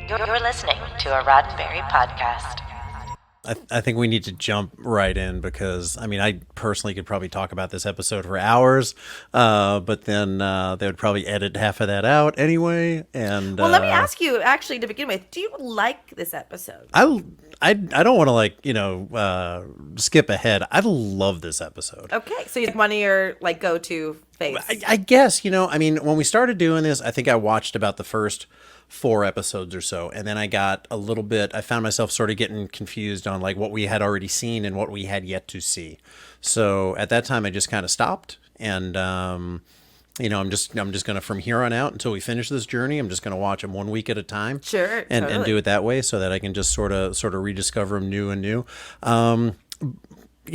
You're listening to a Roddenberry podcast. I think we need to jump right in because, I mean, I personally could probably talk about this episode for hours, but then they would probably edit half of that out anyway. And well, let me ask you, actually, to begin with, do you like this episode? I don't want to skip ahead. I love this episode. Okay, so it's one of your go-to faves. I guess, I mean, when we started doing this, I think I watched about the first 4 episodes or so, and then I found myself sort of getting confused on what we had already seen and what we had yet to see. So at that time I just kind of stopped, and I'm just gonna, from here on out until we finish this journey, I'm just gonna watch them 1 week at a time. Sure, and totally. do it that way so that I can just sort of rediscover them new and new.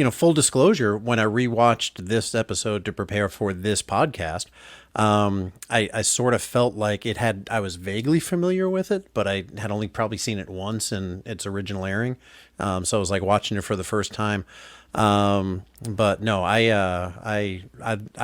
Full disclosure, when I rewatched this episode to prepare for this podcast, I sort of felt like I was vaguely familiar with it, but I had only probably seen it once in its original airing. So I was watching it for the first time. But no, I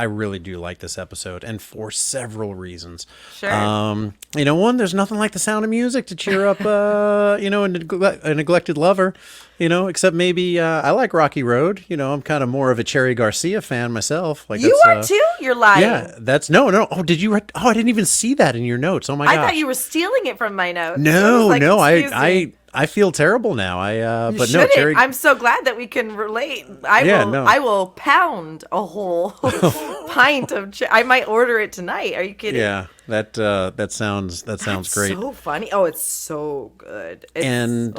really do like this episode, and for several reasons. Sure. One, there's nothing like the sound of music to cheer up, a neglected lover, except maybe, I like Rocky Road. I'm kind of more of a Cherry Garcia fan myself. You are too? You're lying. Yeah, no. Oh, did you write? Oh, I didn't even see that in your notes. Oh my gosh. I thought you were stealing it from my notes. No, excuse me. I feel terrible now. But shouldn't. No, Cherry. I'm so glad that we can relate. I will pound a whole pint of. I might order it tonight. Are you kidding? Yeah, that sounds great. So funny. Oh, it's so good. So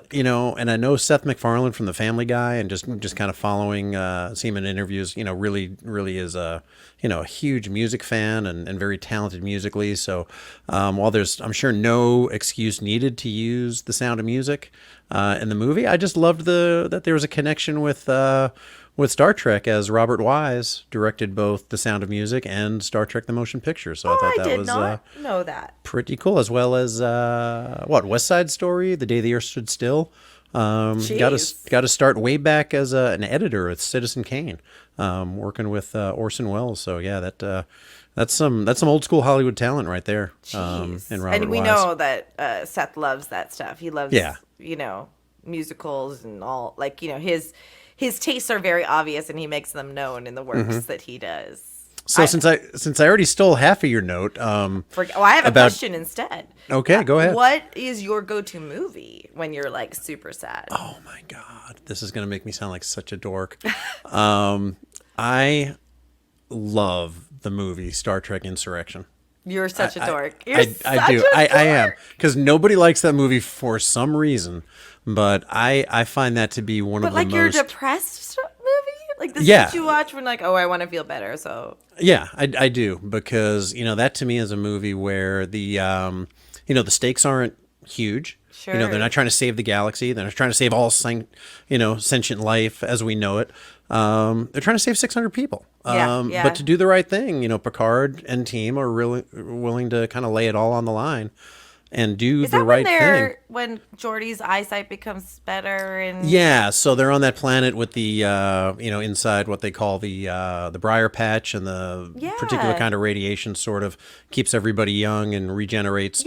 good. And I know Seth MacFarlane from The Family Guy, and just kind of following, see him in interviews. Really is a huge music fan and very talented musically. So while there's, I'm sure, no excuse needed to use the sound of music in the movie, I just loved that there was a connection with Star Trek, as Robert Wise directed both The Sound of Music and Star Trek: The Motion Picture. So I thought that was not know that. Pretty cool, as well as West Side Story, The Day the Earth Stood Still. Got to start way back as an editor with Citizen Kane, working with Orson Welles. So yeah, that's some old school Hollywood talent right there. In Robert and we Wise. know that Seth loves that stuff. He loves musicals and all. His tastes are very obvious, and he makes them known in the works that he does. So since I already stole half of your note, I have a question instead. Okay, go ahead. What is your go-to movie when you're super sad? Oh my God, this is gonna make me sound like such a dork. I love the movie Star Trek Insurrection. You're such a dork. I am, because nobody likes that movie for some reason, but I find that to be one of the most. But your depressed movie, this that you watch when I want to feel better. So yeah, I do, because that to me is a movie where the the stakes aren't huge. Sure. They're not trying to save the galaxy. They're not trying to save all sentient life as we know it. They're trying to save 600 people. But to do the right thing, Picard and team are really willing to kind of lay it all on the line and do the right thing. When Geordi's eyesight becomes better and yeah, so they're on that planet with the inside what they call the briar patch, and the particular kind of radiation sort of keeps everybody young and regenerates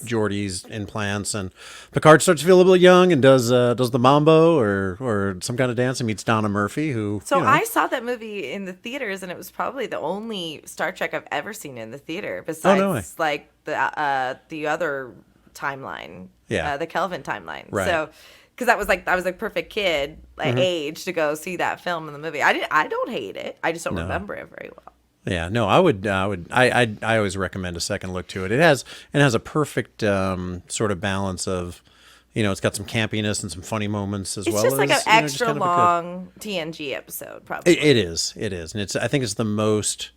Geordi's implants, and Picard starts to feel a little young and does the mambo or some kind of dance, and meets Donna Murphy, who I saw that movie in the theaters, and it was probably the only Star Trek I've ever seen in the theater besides the other timeline, the Kelvin timeline. Right. So, because I was a perfect kid age to go see that film in the movie. I don't hate it. I just don't remember it very well. Yeah, no, I always recommend a second look to it. It has a perfect sort of balance of, it's got some campiness and some funny moments as well. It's just an extra long TNG episode, probably. It is, and I think it's the most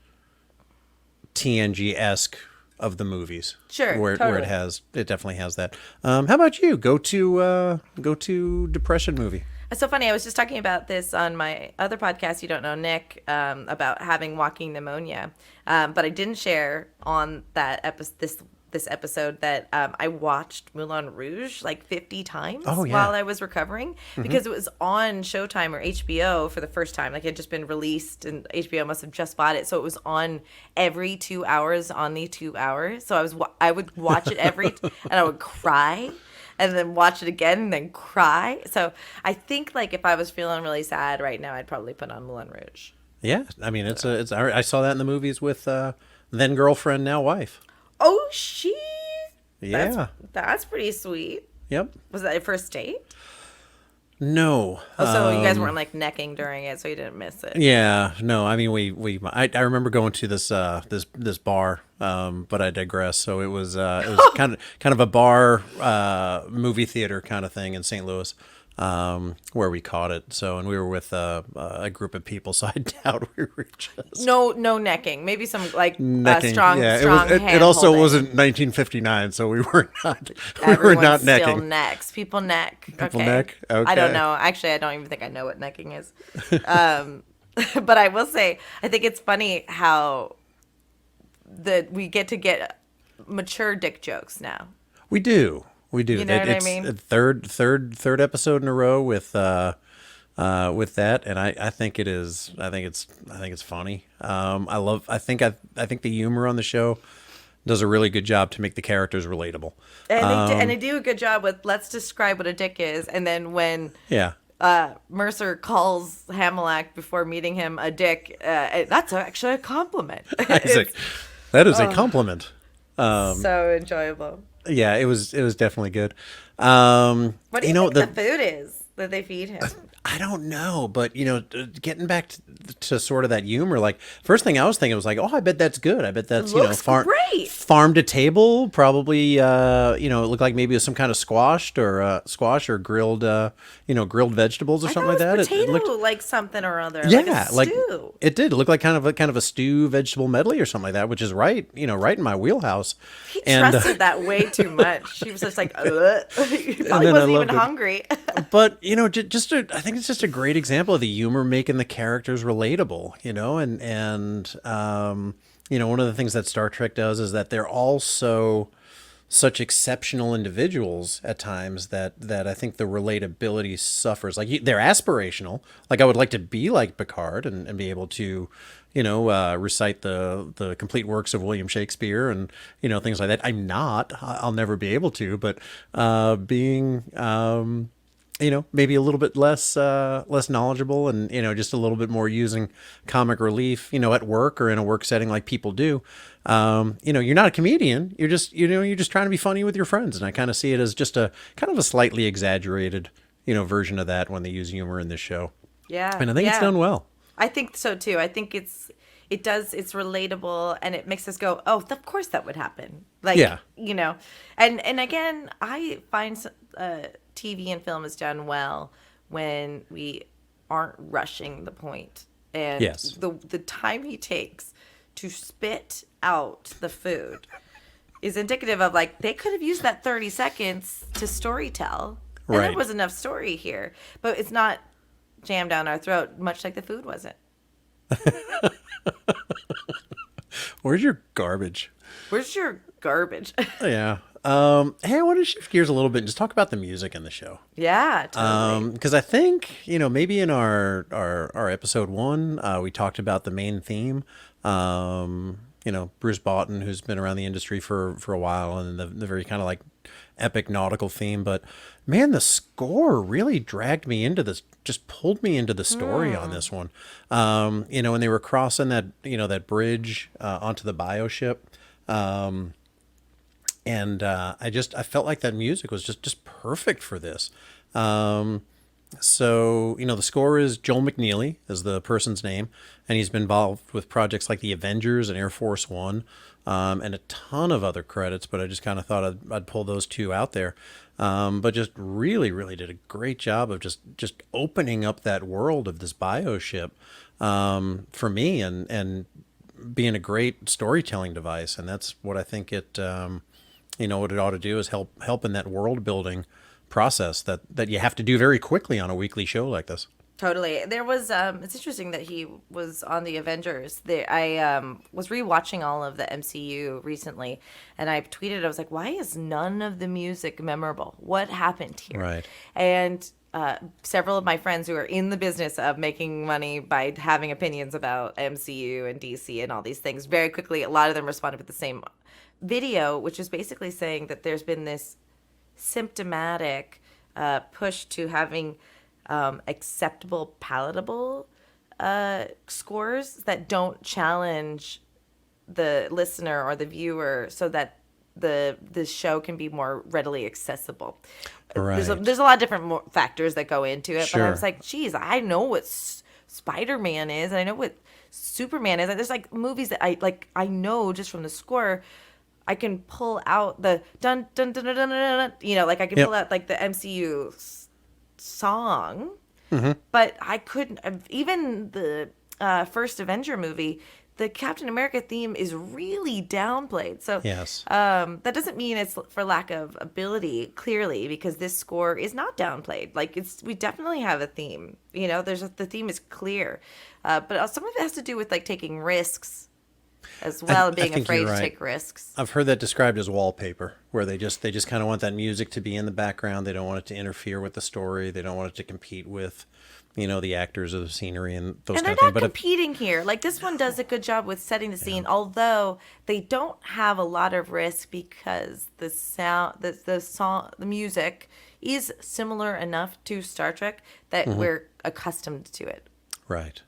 TNG-esque of the movies. Sure, where totally. it definitely has that. How about you? Go to depression movie. It's so funny. I was just talking about this on my other podcast, You Don't Know Nick, about having walking pneumonia. But I didn't share on that this this episode that I watched Moulin Rouge like 50 times while I was recovering because it was on Showtime or HBO for the first time. Like it had just been released and HBO must have just bought it. So it was on every 2 hours on the 2 hours. So I would watch it and I would cry and then watch it again and then cry. So I think like if I was feeling really sad right now, I'd probably put on Moulin Rouge. Yeah. I mean, I saw that in the movies with then girlfriend, now wife. Oh, that's pretty sweet. Yep. Was that your first date? No. Oh, so you guys weren't like necking during it, so you didn't miss it. Yeah. No. I mean, I remember going to this bar, but I digress. So it was kind of a bar movie theater kind of thing in St. Louis. Where we caught it. So, and we were with a group of people, so I doubt we were just no necking. Maybe some like necking. Strong. It also wasn't 1959, so we were not necking. Still necks. People neck. People neck. Okay. I don't know. Actually, I don't even think I know what necking is. But I will say, I think it's funny how we get mature dick jokes now. We do. You know what I mean? It's third episode in a row with that, and I think it is. I think it's funny. I think the humor on the show does a really good job to make the characters relatable. And they do a good job with let's describe what a dick is, and then when Mercer calls Hamilak before meeting him a dick, that's actually a compliment. That is a compliment. So enjoyable. Yeah, it was definitely good. What do you think the food is that they feed him? I don't know, but getting back to sort of that humor, like first thing I was thinking was like, oh, I bet that's good. I bet that's great. Farm to table, probably. It looked like maybe it was some kind of squash or grilled, grilled vegetables or something like that. Potato, it looked like something or other. Yeah, like a stew. It did look like kind of a stew vegetable medley or something like that, which is right in my wheelhouse. He trusted that way too much. He was just like, he probably wasn't even hungry. But I think it's just a great example of the humor making the characters relatable, and one of the things that Star Trek does is that they're all such exceptional individuals at times that I think the relatability suffers. Like they're aspirational. Like I would like to be like Picard and be able to, recite the complete works of William Shakespeare and, things like that. I'm not. I'll never be able to. But being maybe a little bit less knowledgeable and, just a little bit more using comic relief, at work or in a work setting like people do. You're not a comedian. You're just trying to be funny with your friends. And I kind of see it as just a kind of a slightly exaggerated, version of that when they use humor in this show. Yeah. And I think it's done well. I think so too. I think it's relatable and it makes us go, oh, of course that would happen. Like, and again, I find TV and film is done well when we aren't rushing the point. And the time he takes to spit out the food is indicative of like they could have used that 30 seconds to storytell. And there was enough story here. But it's not jammed down our throat, much like the food wasn't. Where's your garbage? Yeah. Hey, I want to shift gears a little bit and just talk about the music in the show. Yeah, totally. Because I think, maybe in our episode 1, we talked about the main theme. Bruce Boughton, who's been around the industry for a while, and the very kind of like epic nautical theme. But man, the score really dragged me into this, just pulled me into the story on this one. When they were crossing that bridge onto the bioship. And I felt like that music was just perfect for this. So, the score is Joel McNeely is the person's name, and he's been involved with projects like the Avengers and Air Force One, and a ton of other credits, but I just kind of thought I'd pull those two out there. But just really, really did a great job of just opening up that world of this bioship, for me and being a great storytelling device. And that's what I think what it ought to do is help in that world building process that you have to do very quickly on a weekly show like this. Totally. There was it's interesting that he was on the Avengers. I was rewatching all of the MCU recently, and I tweeted, I was like, why is none of the music memorable? What happened here? Right. And several of my friends who are in the business of making money by having opinions about MCU and DC and all these things, very quickly, a lot of them responded with the same video, which is basically saying that there's been this symptomatic push to having acceptable, palatable scores that don't challenge the listener or the viewer, so that the show can be more readily accessible. Right. There's a lot of different factors that go into it, Sure. but I was like, geez, I know what Spider-Man is, and I know what Superman is. And there's like movies that I know just from the score. I can pull out the dun dun dun dun dun dun, dun, you know, like I can pull out like the MCU song, but I couldn't. Even the first Avenger movie, the Captain America theme is really downplayed. So Yes. that doesn't mean it's for lack of ability, clearly, because this score is not downplayed. Like we definitely have a theme. You know, the theme is clear, but some of it has to do with like taking risks as well, and being afraid to take risks. I've heard that described as wallpaper, where they just kind of want that music to be in the background. They don't want it to interfere with the story. They don't want it to compete with, the actors or the scenery and those And kind they're of things. not competing here. Like this one does a good job with setting the scene, although they don't have a lot of risk because the sound, the music is similar enough to Star Trek that we're accustomed to it. Right.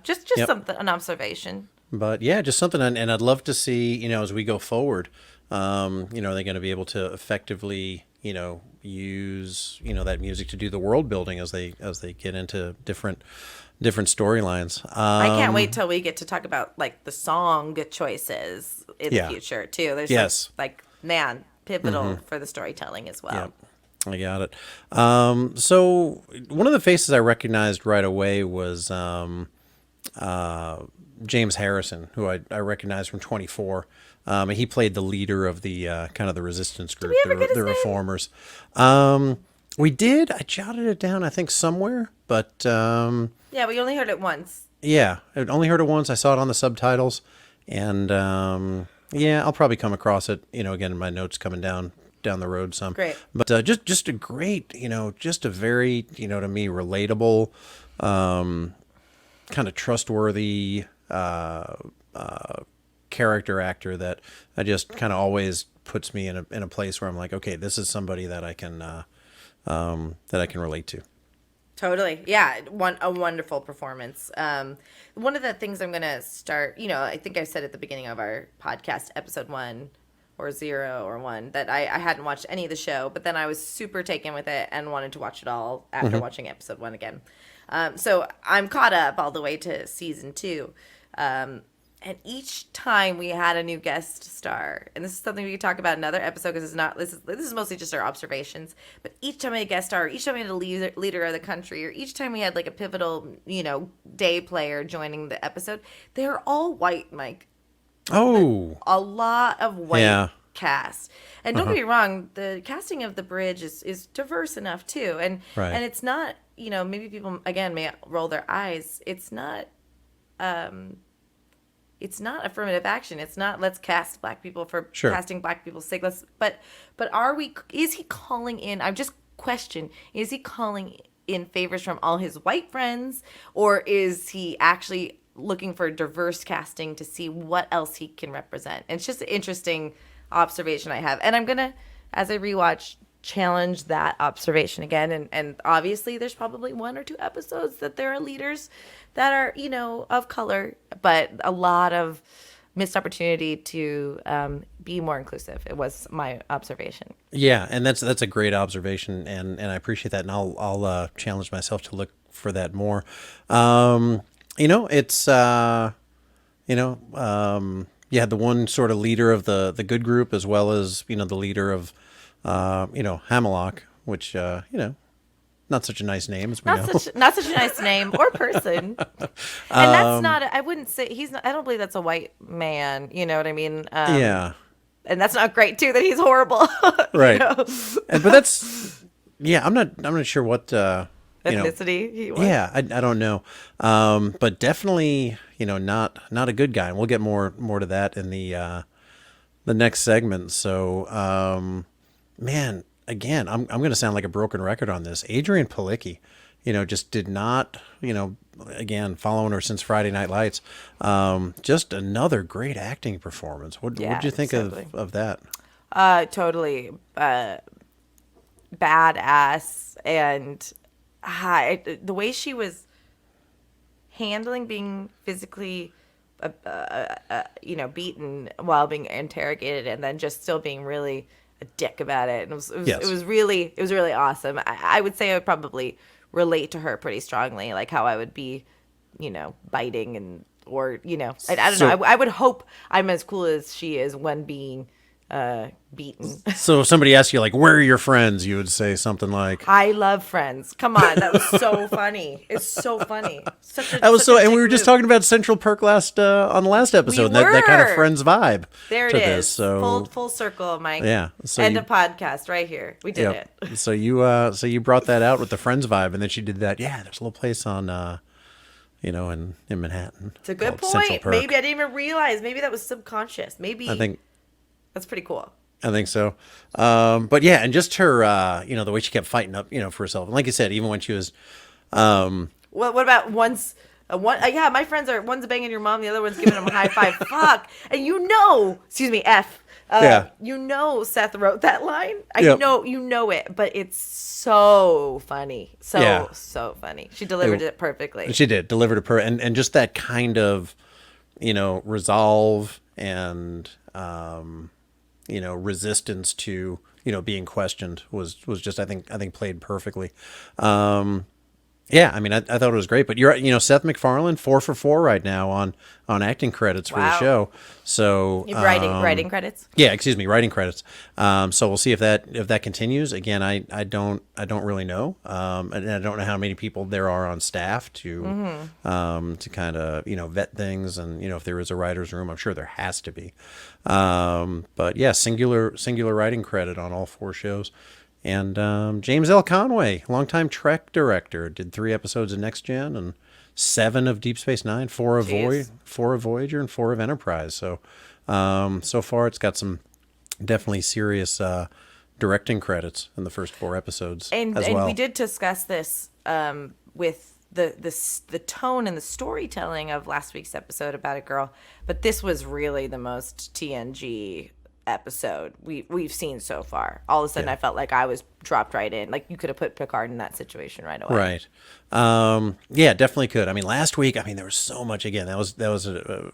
Just something, an observation. But yeah, just something, and I'd love to see, as we go forward, are they going to be able to effectively, use, that music to do the world building as they get into different storylines. I can't wait till we get to talk about like the song choices in the future too. There's pivotal for the storytelling as well. Yep. I got it. So one of the faces I recognized right away was James Harrison, who I recognized from 24. He played the leader of the kind of the resistance group, Did we ever get his the name? Reformers. We did. I jotted it down, I think, somewhere, but Yeah, we only heard it once. yeah, I only heard it once. I saw it on the subtitles, and I'll probably come across it, again in my notes coming down the road some. Great. But just a great, just a very, to me, relatable, kind of trustworthy character actor that I just kind of always puts me in a place where I'm like, okay, this is somebody that I can relate to. Totally. Yeah. A wonderful performance. One of the things I'm going to start, I think I said at the beginning of our podcast, episode 1 or 0 or 1, that I hadn't watched any of the show, but then I was super taken with it and wanted to watch it all after watching episode 1 again. So I'm caught up all the way to season 2. And each time we had a new guest star, and this is something we could talk about in another episode because this is mostly just our observations. But each time we had a guest star, each time we had a leader of the country, or each time we had like a pivotal, day player joining the episode, they're all white, Mike. Oh, A lot of white cast. And don't get me wrong, the casting of the bridge is diverse enough too. And Right. and it's not, maybe people again may roll their eyes. It's not affirmative action. It's not let's cast black people for casting black people's sake. But is he calling in, I'm just question, is he calling in favors from all his white friends, or is he actually looking for diverse casting to see what else he can represent? And it's just an interesting observation I have. And I'm going to, as I rewatch, challenge that observation again. And obviously there's probably 1 or 2 episodes that there are leaders that are, of color, but a lot of missed opportunity to be more inclusive. It was my observation. yeah, and that's a great observation, and I appreciate that, and I'll challenge myself to look for that more. It's you had the one sort of leader of the good group, as well as the leader of Hammerlock, which not such a nice name as we know. Not such a nice name or person. And that's not, I wouldn't say, I don't believe that's a white man. You know what I mean? Yeah. And that's not great too, that he's horrible. Right. But that's, I'm not sure what ethnicity he was. Yeah, I don't know. But definitely, not a good guy. And we'll get more to that in the next segment. So, man, again, I'm going to sound like a broken record on this. Adrian Palicki, just did not, again, following her since Friday Night Lights. Just another great acting performance. What did you think of that? Totally badass, and the way she was handling being physically beaten while being interrogated, and then just still being really a dick about it. And it was really awesome. I would say I would probably relate to her pretty strongly, like how I would be, biting I don't know. I would hope I'm as cool as she is when being beaten. So if somebody asked you, like, where are your friends, you would say something like, I love Friends. Come on, that was so funny. It's so funny. And we were just talking about Central Perk on the last episode. That kind of Friends vibe. There it is. So full circle, Mike. Yeah. So end of podcast right here. We did it. So you brought that out with the Friends vibe, and then she did that. Yeah, there's a little place on in Manhattan. It's a good point. Maybe I didn't even realize. Maybe that was subconscious. Maybe I think that's pretty cool. I think so. But yeah, and just her, the way she kept fighting up, for herself. And like you said, even when she was, well, what about my friends are, one's banging your mom, the other one's giving him a high five. Fuck. And excuse me, F. Seth wrote that line. I know it, but it's so funny. So funny. She delivered it perfectly. She did, delivered it and just that kind of, resolve and, resistance to, being questioned was just, I think played perfectly. Yeah, I mean, I thought it was great, but you're, Seth MacFarlane, 4 for 4 right now on acting credits for the show. So writing credits. Yeah, excuse me, writing credits. So we'll see if that continues. Again, I don't really know, and I don't know how many people there are on staff to kind of vet things, and if there is a writer's room, I'm sure there has to be. But yeah, singular writing credit on all 4 shows. And James L. Conway, longtime Trek director, did 3 episodes of Next Gen and 7 of Deep Space Nine, 4 of Voyager, and 4 of Enterprise. So, so far it's got some definitely serious directing credits in the first 4 episodes as well. And we did discuss this with the tone and the storytelling of last week's episode about a girl, but this was really the most TNG episode we've seen so far. All of a sudden I felt like I was dropped right in. Like you could have put Picard in that situation right away. Right. Yeah, definitely could. I mean, last week, there was so much. Again, that was a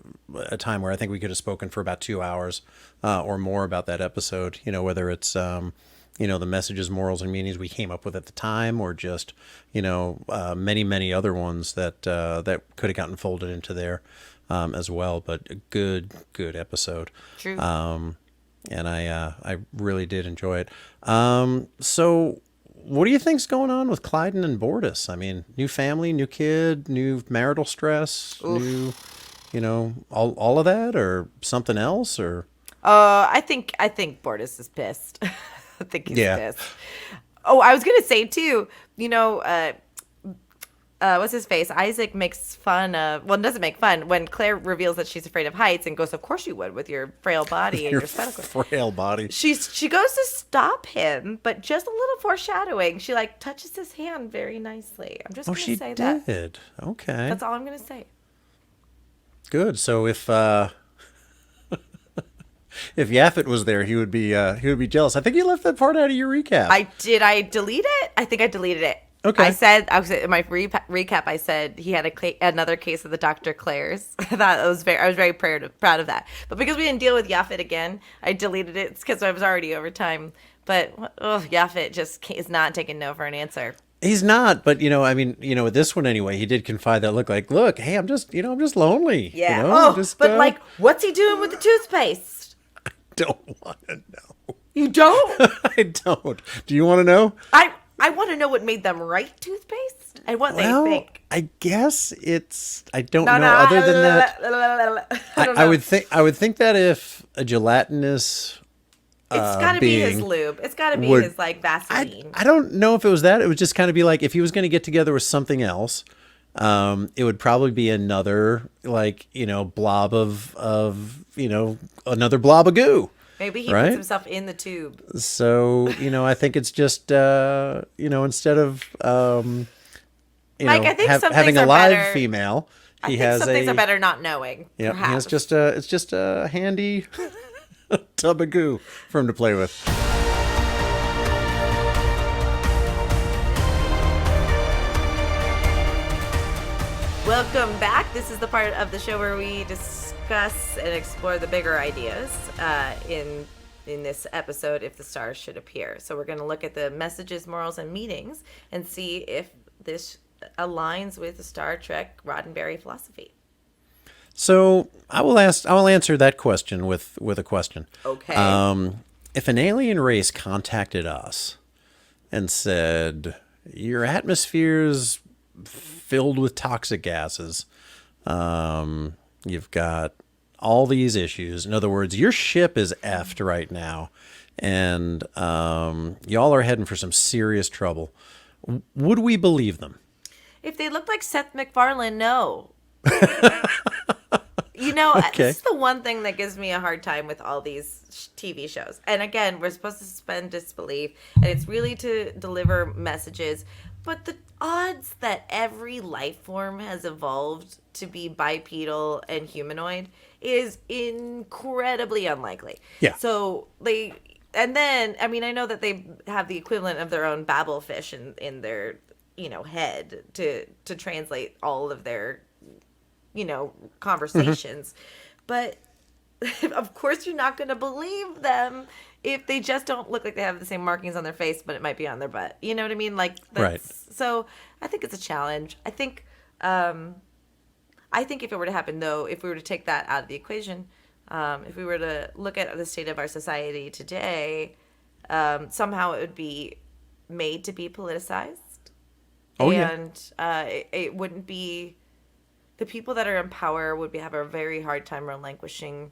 time where I think we could have spoken for about 2 hours or more about that episode. Whether it's the messages, morals, and meanings we came up with at the time, or just many other ones that could have gotten folded into there as well. But a good episode. True. And I really did enjoy it. So what do you think's going on with Clyden and Bortus? I mean, new family, new kid, new marital stress, Oof. new, all of that, or something else, or? I think Bortus is pissed. I think he's pissed. Oh, I was gonna say too. What's his face? Isaac makes fun of, doesn't make fun when Claire reveals that she's afraid of heights and goes, of course you would with your frail body and your spinal cord. Frail body. She goes to stop him, but just a little foreshadowing. She touches his hand very nicely. I'm just going to say that. Oh, she did. Okay. That's all I'm going to say. Good. So if Yaphet was there, he would be jealous. I think you left that part out of your recap. Did I delete it? I think I deleted it. Okay. I said in my recap. I said he had another case of the Dr. Claire's. I thought I was very proud of that. But because we didn't deal with Yaphet again, I deleted it. It's because I was already over time. But Yaphet just is not taking no for an answer. He's not, but with this one anyway, he did confide that look, hey, I'm just lonely. Yeah. But what's he doing with the toothpaste? I don't want to know. You don't? I don't. Do you want to know? I want to know what made them write toothpaste and what they think. I guess I don't know. Other than that, I would think that if a gelatinous It's got to be his lube. It's got to be his like Vaseline. I don't know if it was that. It would just kind of be like if he was going to get together with something else, it would probably be another like blob of another blob of goo. Maybe he puts himself in the tube. So I think it's just instead of Mike, I think having a live female, he has some things are better not knowing. Yeah, it's just a handy tub of goo for him to play with. Welcome back. This is the part of the show where we discuss and explore the bigger ideas in this episode, if the stars should appear. So we're going to look at the messages, morals, and meanings and see if this aligns with the Star Trek Roddenberry philosophy. So I will answer that question with a question. Okay. If an alien race contacted us and said, your atmosphere's filled with toxic gases, you've got all these issues. In other words, your ship is effed right now, and y'all are heading for some serious trouble. Would we believe them? If they looked like Seth MacFarlane, no. This is the one thing that gives me a hard time with all these TV shows. And again, we're supposed to suspend disbelief, and it's really to deliver messages. But the odds that every life form has evolved to be bipedal and humanoid is incredibly unlikely. Yeah. So I know that they have the equivalent of their own babblefish in their head to translate all of their conversations. But of course you're not going to believe them if they just don't look like they have the same markings on their face, but it might be on their butt. You know what I mean? Like, right. So I think it's a challenge. I think if it were to happen, though, if we were to take that out of the equation, if we were to look at the state of our society today, somehow it would be made to be politicized. Oh, and it wouldn't be, the people that are in power would have a very hard time relinquishing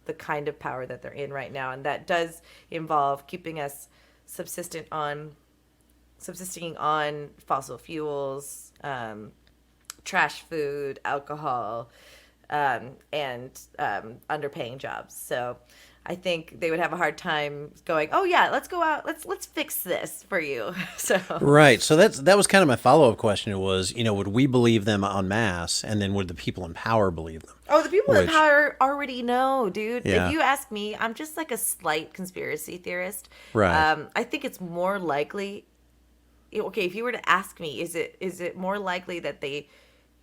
the kind of power that they're in right now. And that does involve keeping us subsisting on fossil fuels, trash food, alcohol, and underpaying jobs. So I think they would have a hard time going, oh yeah, let's go out, let's fix this for you. So right. So that was kind of my follow-up question. It was, would we believe them en masse, and then would the people in power believe them? Oh, the people in power already know, dude. Yeah. If you ask me, I'm just like a slight conspiracy theorist. Right. I think it's more likely. Okay, if you were to ask me, is it more likely that they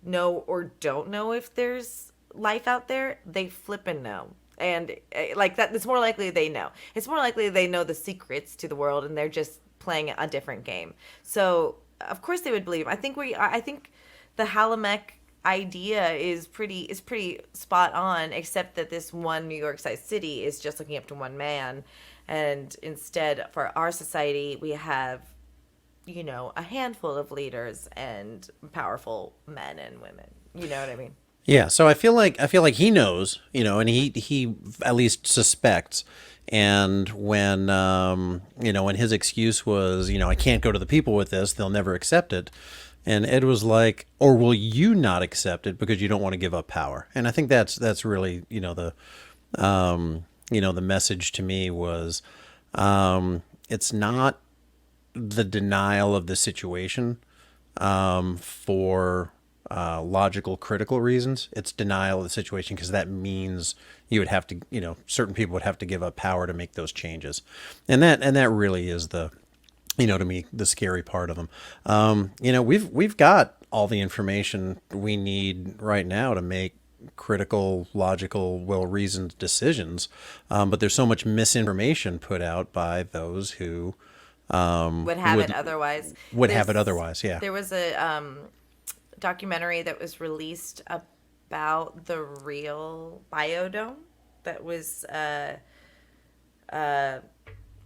know or don't know if there's life out there? They flippin' know. And like that, it's more likely they know. It's more likely they know the secrets to the world, and they're just playing a different game. So of course they would believe. I think the Halamek idea is pretty spot on, except that this one New York-sized city is just looking up to one man, and instead for our society we have a handful of leaders and powerful men and women. You know what I mean? Yeah, so I feel like he knows, and he at least suspects. And when when his excuse was, I can't go to the people with this, they'll never accept it. And Ed was like, or will you not accept it because you don't want to give up power? And I think that's really, the message to me was, it's not the denial of the situation for logical, critical reasons. It's denial of the situation because that means you would have to, certain people would have to give up power to make those changes, and that really is the, to me, the scary part of them. We've got all the information we need right now to make critical, logical, well-reasoned decisions, but there's so much misinformation put out by those who would have it otherwise. Yeah. There was a documentary that was released about the real biodome that was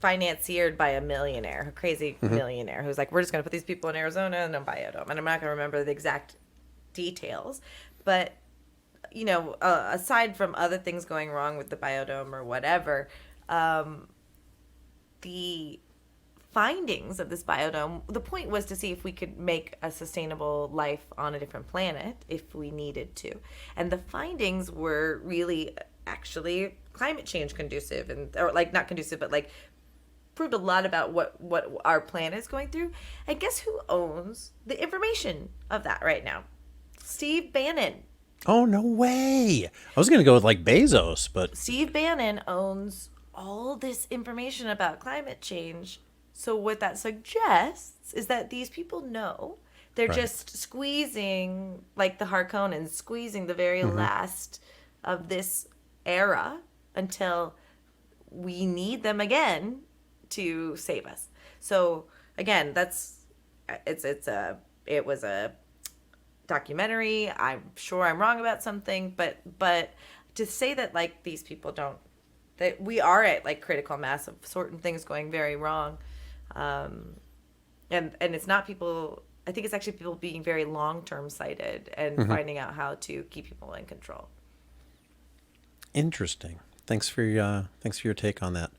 financiered by a millionaire, a crazy millionaire, who's like, we're just going to put these people in Arizona and a biodome. And I'm not going to remember the exact details, but aside from other things going wrong with the biodome or whatever, the findings of this biodome, the point was to see if we could make a sustainable life on a different planet if we needed to. And the findings were really actually climate change conducive, or like not conducive, but like proved a lot about what our planet is going through. And guess who owns the information of that right now? Steve Bannon. Oh, no way. I was going to go with like Bezos, but Steve Bannon owns all this information about climate change. So what that suggests is that these people know. They're just squeezing, like the Harkonnens, squeezing the very last of this era until we need them again to save us. So again, it was a documentary. I'm sure I'm wrong about something, but to say that like these people don't, that we are at like critical mass of certain things going very wrong. And it's not people, I think it's actually people being very long-term sighted and finding out how to keep people in control. Interesting. Thanks for your take on that.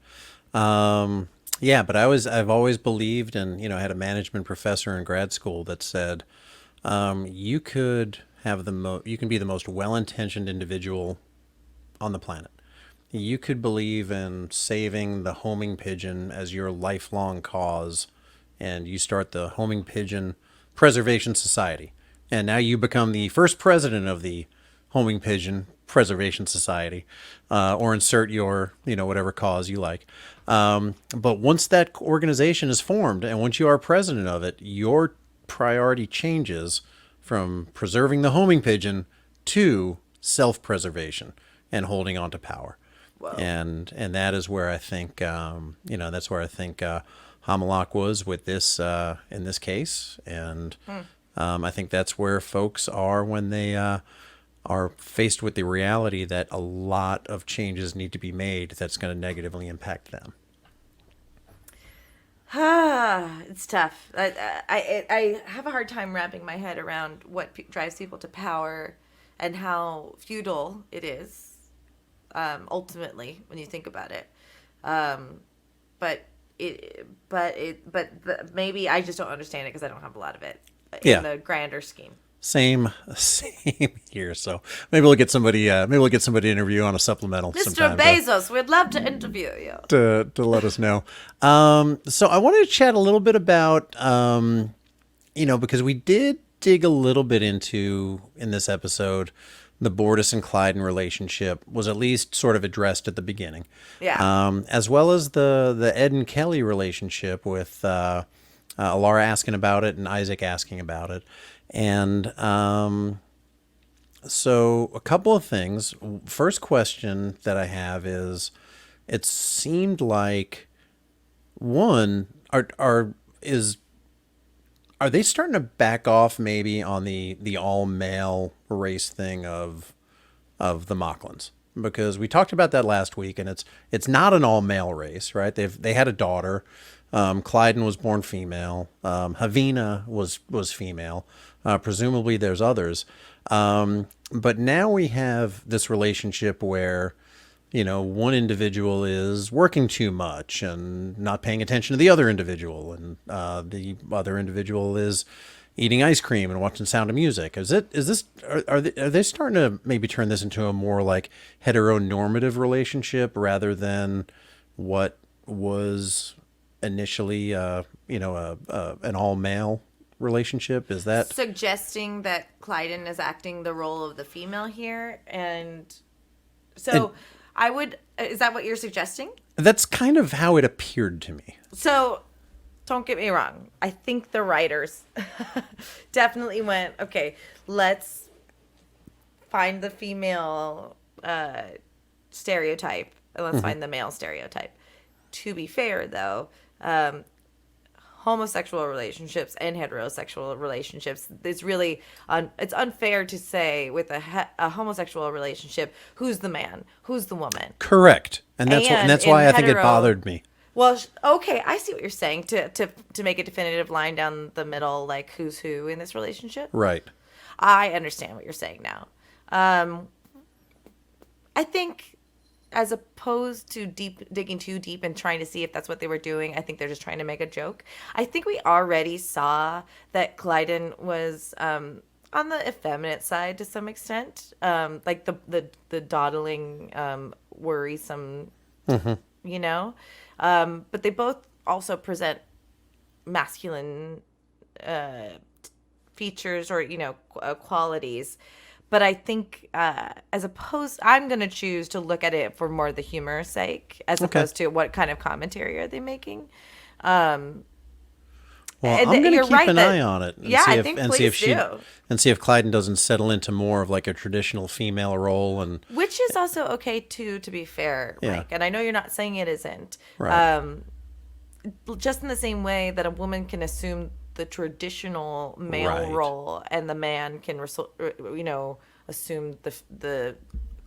Yeah, but I've always believed, and I had a management professor in grad school that said, you can be the most well-intentioned individual on the planet. You could believe in saving the homing pigeon as your lifelong cause, and you start the Homing Pigeon Preservation Society. And now you become the first president of the Homing Pigeon Preservation Society, or insert your, whatever cause you like. But once that organization is formed, and once you are president of it, your priority changes from preserving the homing pigeon to self-preservation and holding on to power. Whoa. And that is where I think, that's where I think Hammerlock was with this, in this case. And I think that's where folks are when they are faced with the reality that a lot of changes need to be made that's going to negatively impact them. It's tough. I have a hard time wrapping my head around what drives people to power and how futile it is. Ultimately, when you think about it, but maybe I just don't understand it because I don't have a lot of it in the grander scheme. Same here. So maybe we'll get somebody. Maybe we'll get somebody to interview on a supplemental. Mr. Bezos, we'd love to interview you to let us know. So I wanted to chat a little bit about, because we did dig a little bit into in this episode. The Bortus and Clyden relationship was at least sort of addressed at the beginning. Yeah. As well as the Ed and Kelly relationship with Alara asking about it and Isaac asking about it. And so a couple of things. First question that I have is, it seemed like are they starting to back off maybe on the all male race thing of the Mocklins? Because we talked about that last week, and it's not an all male race, right? They had a daughter. Clyden was born female. Havina was female. Presumably there's others. But now we have this relationship where, one individual is working too much and not paying attention to the other individual, and the other individual is eating ice cream and watching Sound of Music. Are they starting to maybe turn this into a more like heteronormative relationship rather than what was initially an all male relationship? Is that suggesting that Clyden is acting the role of the female here? And so is that what you're suggesting? That's kind of how it appeared to me. So don't get me wrong. I think the writers definitely went, okay, let's find the female stereotype and let's find the male stereotype. To be fair, though, homosexual relationships and heterosexual relationships, it's really it's unfair to say with a homosexual relationship who's the man, who's the woman. Correct, and that's why I think it bothered me. Well, okay, I see what you're saying. To make a definitive line down the middle, like who's who in this relationship. Right. I understand what you're saying now. I think as opposed to digging too deep and trying to see if that's what they were doing, I think they're just trying to make a joke. I think we already saw that Clyden was on the effeminate side to some extent, like the dawdling, worrisome, you know. But they both also present masculine features or qualities. But I think, as opposed, I'm going to choose to look at it for more the humor's sake, as opposed to what kind of commentary are they making. Well, I'm going to keep an eye on it, and see if Clyden doesn't settle into more of like a traditional female role, and which is also okay too, to be fair, Mike. And I know you're not saying it isn't. Right. Just in the same way that a woman can assume the traditional male role, and the man can, assume the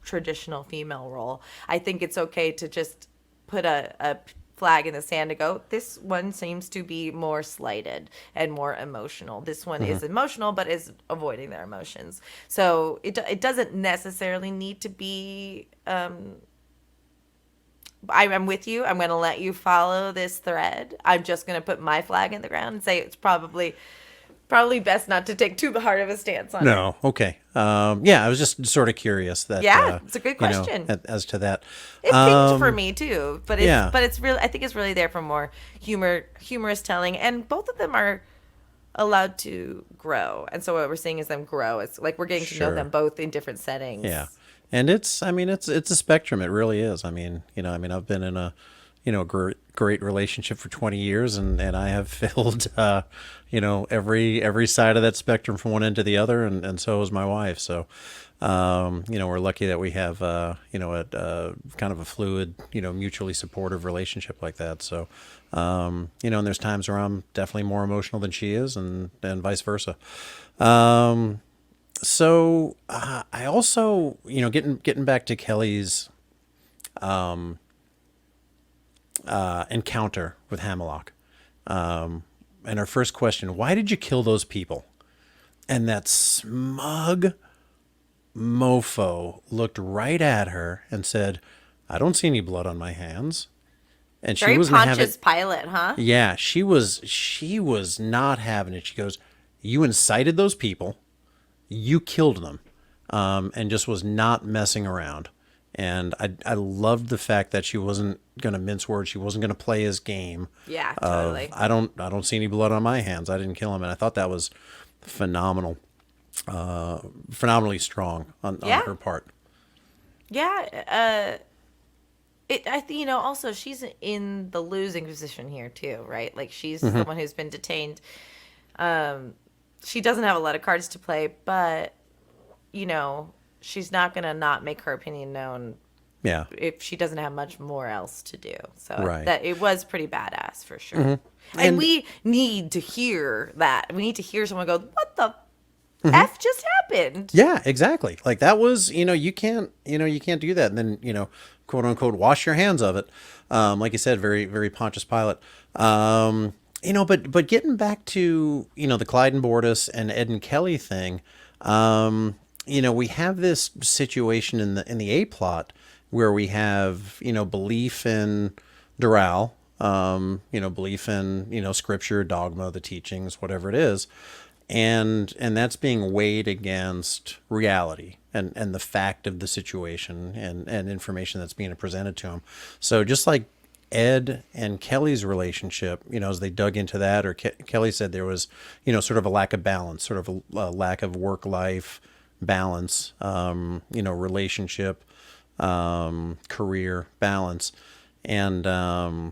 traditional female role. I think it's okay to just put a flag in the sand to go, this one seems to be more slighted and more emotional. This one is emotional, but is avoiding their emotions. So it doesn't necessarily need to be. I'm with you. I'm going to let you follow this thread. I'm just going to put my flag in the ground and say it's probably best not to take too hard of a stance on it. No, okay. I was just sort of curious that. Yeah, it's a good question. As to that, it pinked for me too, but it's really, I think it's really there for more humorous telling, and both of them are allowed to grow, and so what we're seeing is them grow. It's like we're getting to know them both in different settings. Yeah. And it's a spectrum. It really is. I've been in a, great relationship for 20 years, and I have filled, every side of that spectrum from one end to the other, and so is my wife. So, we're lucky that we have, a kind of a fluid, mutually supportive relationship like that. So, and there's times where I'm definitely more emotional than she is, and vice versa. So I also, getting back to Kelly's encounter with Hammerlock, and her first question, why did you kill those people? And that smug mofo looked right at her and said, I don't see any blood on my hands. And Very she was Pontius Pilate, huh? Yeah, she was not having it. She goes, you incited those people. You killed them, and just was not messing around. And I loved the fact that she wasn't going to mince words. She wasn't going to play his game. Yeah, totally. I don't see any blood on my hands. I didn't kill him. And I thought that was phenomenal, phenomenally strong on her part. Yeah. I think, also she's in the losing position here too, right? Like she's the one who's been detained. She doesn't have a lot of cards to play, but, she's not going to not make her opinion known. Yeah. If she doesn't have much more else to do. So that it was pretty badass for sure. And we need to hear that. We need to hear someone go, what the F just happened? Yeah, exactly. Like that was, you can't do that. And then, quote unquote, wash your hands of it. Like you said, very, very Pontius Pilate. But getting back to, the Clyde and Bordas and Ed and Kelly thing, we have this situation in the A plot where we have, belief in Doral, belief in, scripture, dogma, the teachings, whatever it is. And that's being weighed against reality and the fact of the situation and information that's being presented to him. So just like Ed and Kelly's relationship, as they dug into that, or Kelly said there was, sort of a lack of balance, sort of a lack of work-life balance, relationship, career balance. And, I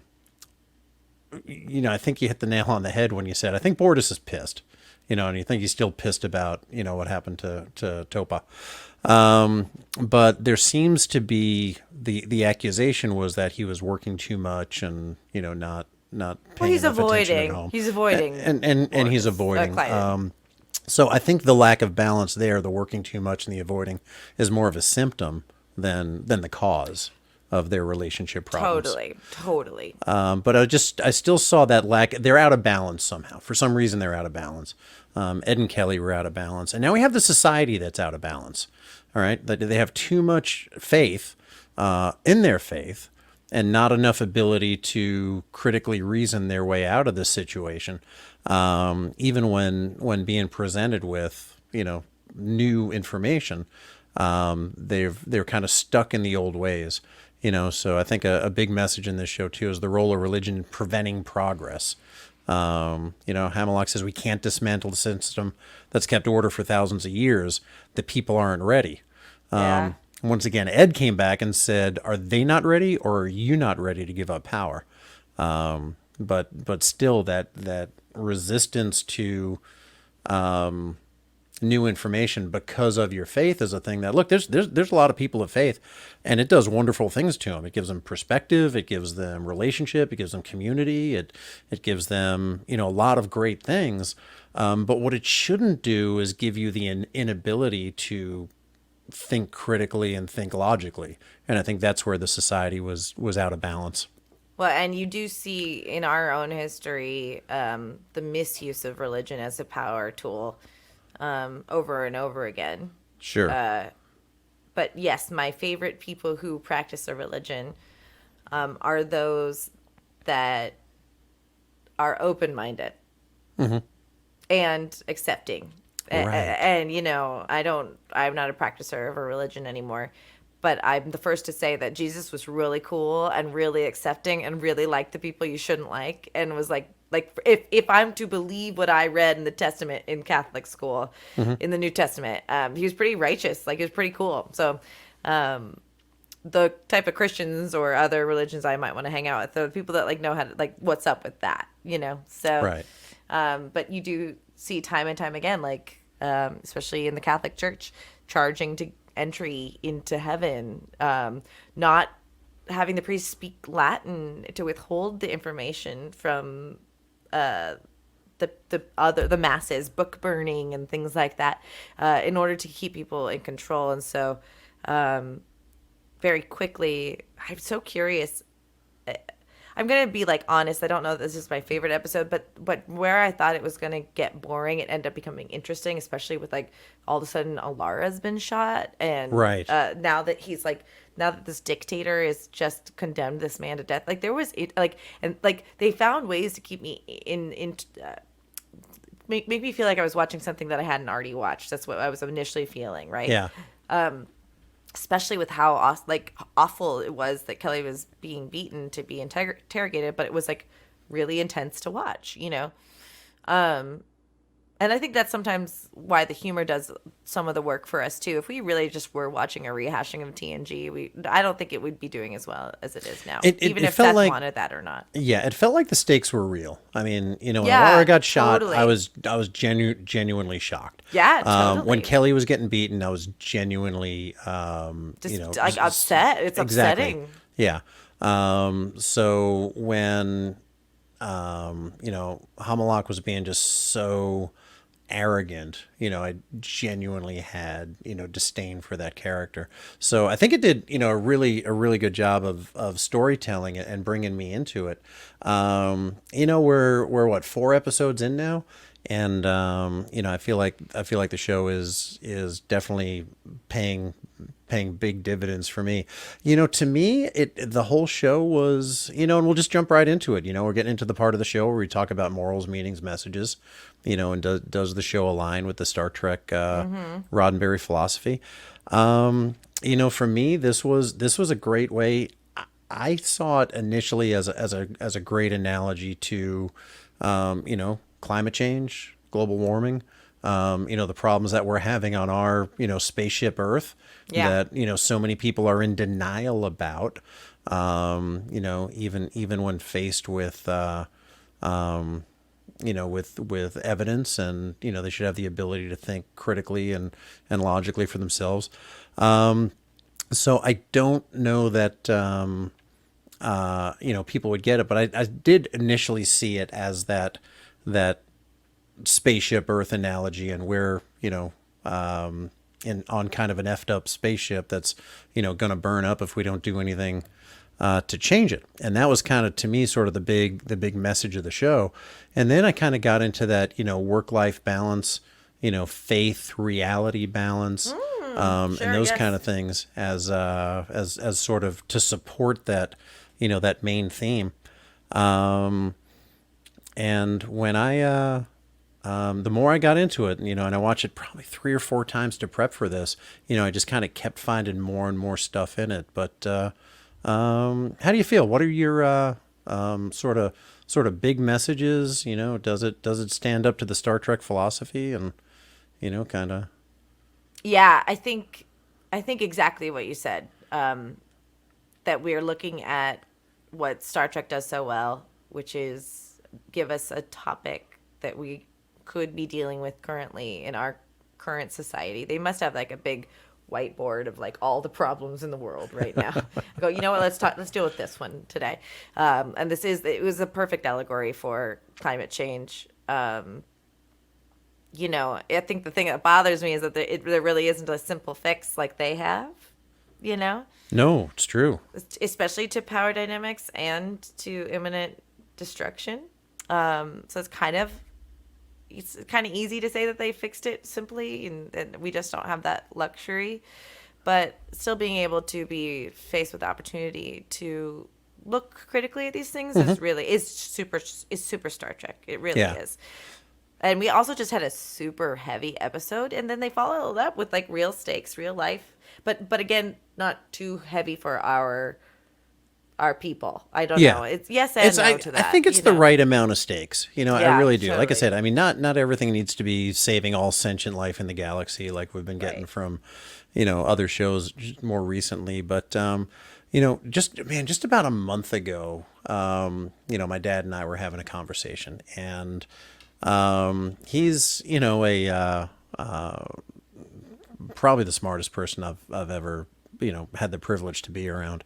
think you hit the nail on the head when you said, I think Bordas is pissed, and you think he's still pissed about, what happened to Topa. But there seems to be the accusation was that he was working too much and, not paying enough attention at home. He's avoiding. And he's avoiding. So I think the lack of balance there, the working too much and the avoiding, is more of a symptom than the cause of their relationship problems. Totally. But I still saw that lack. They're out of balance somehow. For some reason, they're out of balance. Ed and Kelly were out of balance. And now we have the society that's out of balance. All right. They have too much faith in their faith and not enough ability to critically reason their way out of this situation, even when being presented with, new information. They're kind of stuck in the old ways, so I think a big message in this show too is the role of religion in preventing progress. Hammerlock says we can't dismantle the system that's kept order for thousands of years. The people aren't ready. Yeah. Once again, Ed came back and said, are they not ready, or are you not ready to give up power? But still that resistance to new information because of your faith is a thing that, look, there's a lot of people of faith, and it does wonderful things to them. It gives them perspective, it gives them relationship, it gives them community, it gives them, a lot of great things. But what it shouldn't do is give you the inability to think critically and think logically. And I think that's where the society was out of balance. Well, and you do see in our own history the misuse of religion as a power tool over and over again. Sure. But yes, my favorite people who practice a religion are those that are open-minded and accepting. Right. And I'm not a practicer of a religion anymore, but I'm the first to say that Jesus was really cool and really accepting and really liked the people you shouldn't like, and was like if I'm to believe what I read in the Testament in Catholic school, in the New Testament, he was pretty righteous. Like, he was pretty cool. So the type of Christians or other religions I might want to hang out with, the people that know how to, what's up with that, so Right. But you do see time and time again, especially in the Catholic Church, charging to entry into heaven, not having the priest speak Latin to withhold the information from the masses, book burning and things like that, in order to keep people in control. And so, very quickly, I'm so curious. I'm gonna be honest. I don't know if this is my favorite episode, but where I thought it was gonna get boring, it ended up becoming interesting, especially with all of a sudden Alara's been shot, and Right. Now that this dictator is just condemned this man to death, they found ways to keep me make me feel like I was watching something that I hadn't already watched. That's what I was initially feeling, right? Yeah. Especially with how awful it was that Kelly was being beaten to be interrogated, but it was really intense to watch, and I think that's sometimes why the humor does some of the work for us too. If we really just were watching a rehashing of TNG, I don't think it would be doing as well as it is now, even if Seth wanted that or not. Yeah, it felt like the stakes were real. I mean, when Yeah, Laura got shot, totally. I was genuinely shocked. Yeah, totally. When Kelly was getting beaten, I was genuinely, upset. It's exactly. upsetting. Yeah. So when, Hammerlock was being just so arrogant, I genuinely had, disdain for that character. So I think it did, a really good job of storytelling and bringing me into it. We're what, 4 episodes in now? And, I feel like the show is definitely paying big dividends for me. To me, the whole show was, and we'll just jump right into it. We're getting into the part of the show where we talk about morals, meanings, messages, and does the show align with the Star Trek Roddenberry philosophy? For me, this was a great way. I saw it initially as a great analogy to, climate change, global warming, the problems that we're having on our, spaceship Earth, Yeah. that, so many people are in denial about, even when faced with, with evidence, and, they should have the ability to think critically and logically for themselves. So I don't know that, people would get it, but I did initially see it as that spaceship Earth analogy, and we're, on kind of an effed up spaceship that's, going to burn up if we don't do anything to change it. And that was kind of, to me, sort of the big message of the show. And then I kind of got into that, work-life balance, faith, reality balance. and those yes. kind of things as sort of to support that, that main theme. And when the more I got into it, and I watched it probably 3 or 4 times to prep for this, I just kind of kept finding more and more stuff in it. But how do you feel? What are your sort of big messages? Does it stand up to the Star Trek philosophy and kind of? Yeah, I think exactly what you said. That we're looking at what Star Trek does so well, which is give us a topic that we could be dealing with currently in our current society. They must have like a big whiteboard of like all the problems in the world right now. I go, you know what? Let's deal with this one today. And it was a perfect allegory for climate change. I think the thing that bothers me is that there really isn't a simple fix like they have. No, it's true. Especially to power dynamics and to imminent destruction. So it's kind of easy to say that they fixed it simply, and we just don't have that luxury. But still being able to be faced with the opportunity to look critically at these things is super Star Trek. It really is. And we also just had a super heavy episode, and then they followed up with like real stakes, real life. But again, not too heavy for our people. I don't know. It's yes and no to that. I think it's the right amount of stakes. I really do. Totally. Like I said, I mean, not everything needs to be saving all sentient life in the galaxy like we've been getting from, other shows more recently. But, just about a month ago, my dad and I were having a conversation, and he's, probably the smartest person I've ever had the privilege to be around.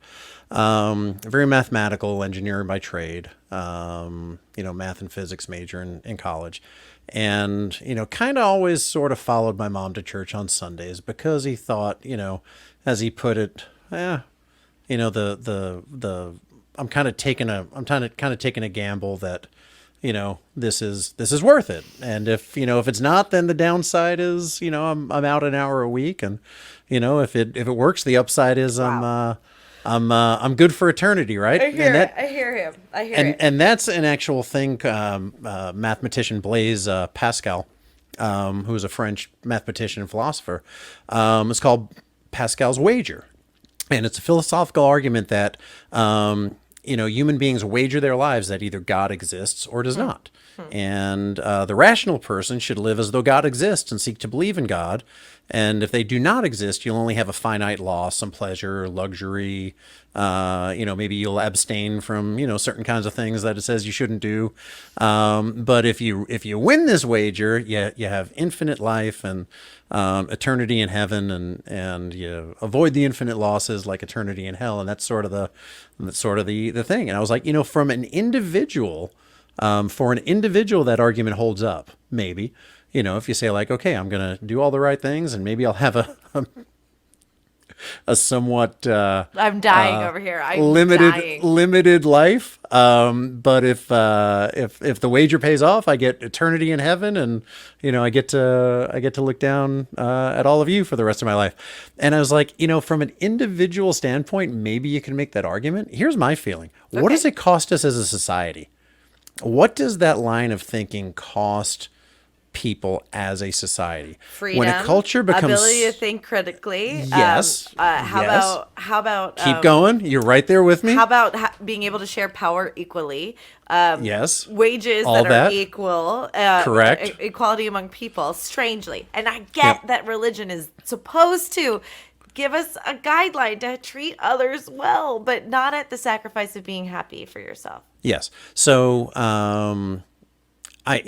Very mathematical engineer by trade, math and physics major in college. And, kind of always sort of followed my mom to church on Sundays because he thought, as he put it, I'm kind of taking a gamble that, this is worth it. And if it's not, then the downside is, I'm out an hour a week. And, if it works, the upside is I'm good for eternity. Right. I hear him. And that's an actual thing. Mathematician Blaise Pascal, who is a French mathematician and philosopher, it's called Pascal's wager. And it's a philosophical argument that, human beings wager their lives that either God exists or does not. And the rational person should live as though God exists and seek to believe in God. And if they do not exist, you'll only have a finite loss, some pleasure or luxury. Maybe you'll abstain from, certain kinds of things that it says you shouldn't do. But if you win this wager, you have infinite life and eternity in heaven, and you avoid the infinite losses like eternity in hell. And that's sort of the thing. And I was like, from an individual, for an individual, that argument holds up. Maybe, if you say like, okay, I'm going to do all the right things and maybe I'll have a somewhat I'm dying over here. I'm limited life. But if the wager pays off, I get eternity in heaven, and I get to look down at all of you for the rest of my life. And I was like, from an individual standpoint, maybe you can make that argument. Here's my feeling: What does it cost us as a society? What does that line of thinking cost people as a society? Freedom, when a culture becomes ability to think critically. Yes. How about keep going? You're right there with me. How about being able to share power equally? Yes. Wages All that are equal. Correct. Equality among people. Strangely, and I get that religion is supposed to give us a guideline to treat others well, but not at the sacrifice of being happy for yourself. Yes. So, I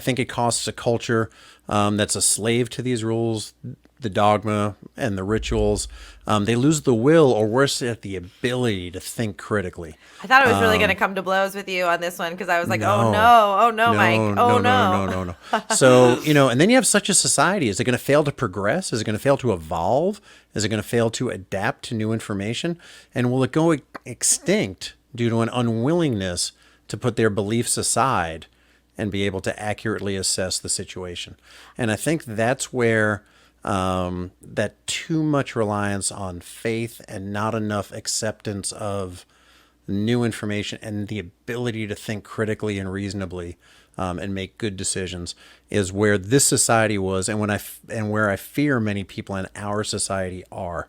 think it costs a culture that's a slave to these rules, the dogma, and the rituals. They lose the will, or worse yet, the ability to think critically. I thought I was really going to come to blows with you on this one because I was like, oh no, Mike, no. So, and then you have such a society. Is it going to fail to progress? Is it going to fail to evolve? Is it going to fail to adapt to new information? And will it go extinct due to an unwillingness to put their beliefs aside and be able to accurately assess the situation? And I think that's where that too much reliance on faith and not enough acceptance of new information and the ability to think critically and reasonably and make good decisions is where this society was, and where I fear many people in our society are.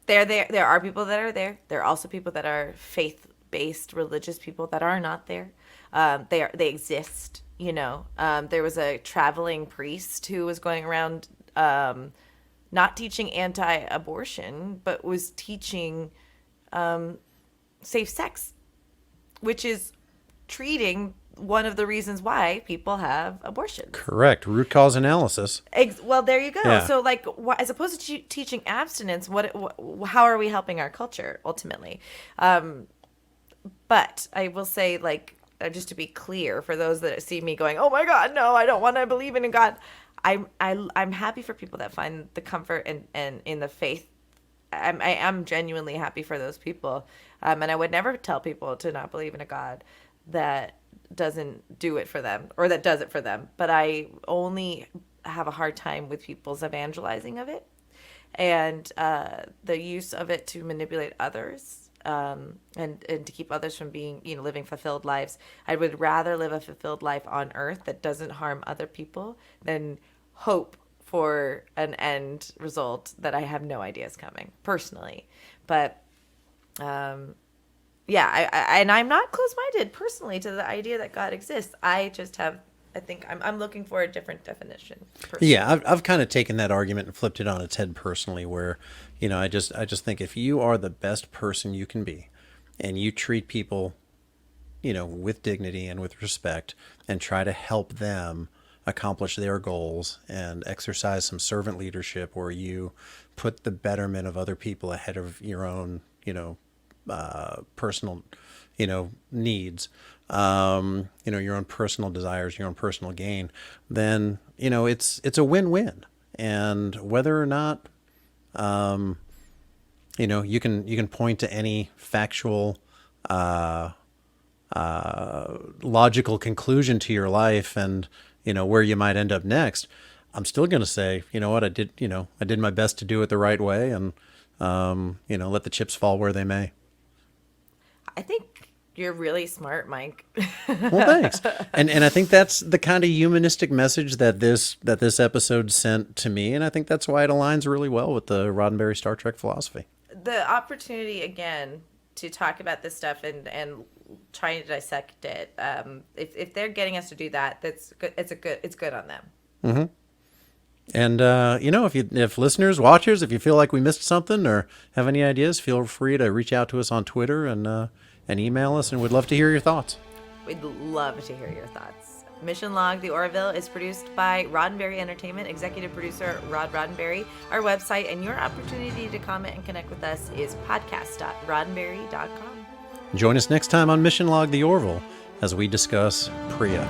There are people that are there. There are also people that are faith-based, religious people that are not there. They exist. There was a traveling priest who was going around not teaching anti-abortion, but was teaching safe sex, which is treating one of the reasons why people have abortions. Correct. Root cause analysis. Well, there you go. Yeah. So, as opposed to teaching abstinence, how are we helping our culture ultimately? But I will say, just to be clear, for those that see me going, "Oh my God, no, I don't want to believe in God," I'm happy for people that find the comfort and in the faith. I am genuinely happy for those people, and I would never tell people to not believe in a God that doesn't do it for them or that does it for them. But I only have a hard time with people's evangelizing of it and the use of it to manipulate others and to keep others from being, living fulfilled lives. I would rather live a fulfilled life on earth that doesn't harm other people than hope for an end result that I have no idea is coming, personally. But and I'm not close-minded personally to the idea that God exists. I think I'm looking for a different definition. Personally. Yeah, I've kind of taken that argument and flipped it on its head personally, where, I just think if you are the best person you can be, and you treat people, with dignity and with respect, and try to help them accomplish their goals and exercise some servant leadership, where you put the betterment of other people ahead of your own, personal, needs, your own personal desires, your own personal gain, then, it's a win-win. And whether or not, you can point to any factual, logical conclusion to your life and, where you might end up next, I'm still going to say, I did my best to do it the right way, and, let the chips fall where they may. I think you're really smart, Mike. Well, thanks. And I think that's the kind of humanistic message that this episode sent to me, and I think that's why it aligns really well with the Roddenberry Star Trek philosophy. The opportunity again to talk about this stuff and trying to dissect it. If they're getting us to do that, that's good. It's good on them. Mm-hmm. And if listeners, watchers, if you feel like we missed something or have any ideas, feel free to reach out to us on Twitter and email us, and we'd love to hear your thoughts. We'd love to hear your thoughts. Mission Log, the Orville, is produced by Roddenberry Entertainment, executive producer Rod Roddenberry. Our website and your opportunity to comment and connect with us is podcast.roddenberry.com. Join us next time on Mission Log, the Orville, as we discuss Priya.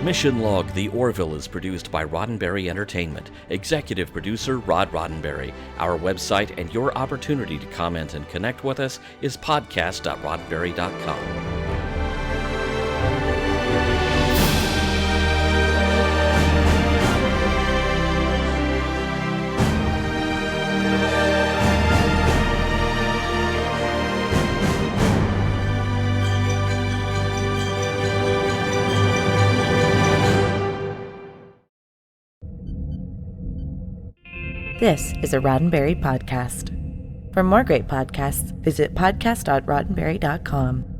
Mission Log, The Orville is produced by Roddenberry Entertainment. Executive producer Rod Roddenberry. Our website and your opportunity to comment and connect with us is podcast.roddenberry.com. This is a Roddenberry podcast. For more great podcasts, visit podcast.roddenberry.com.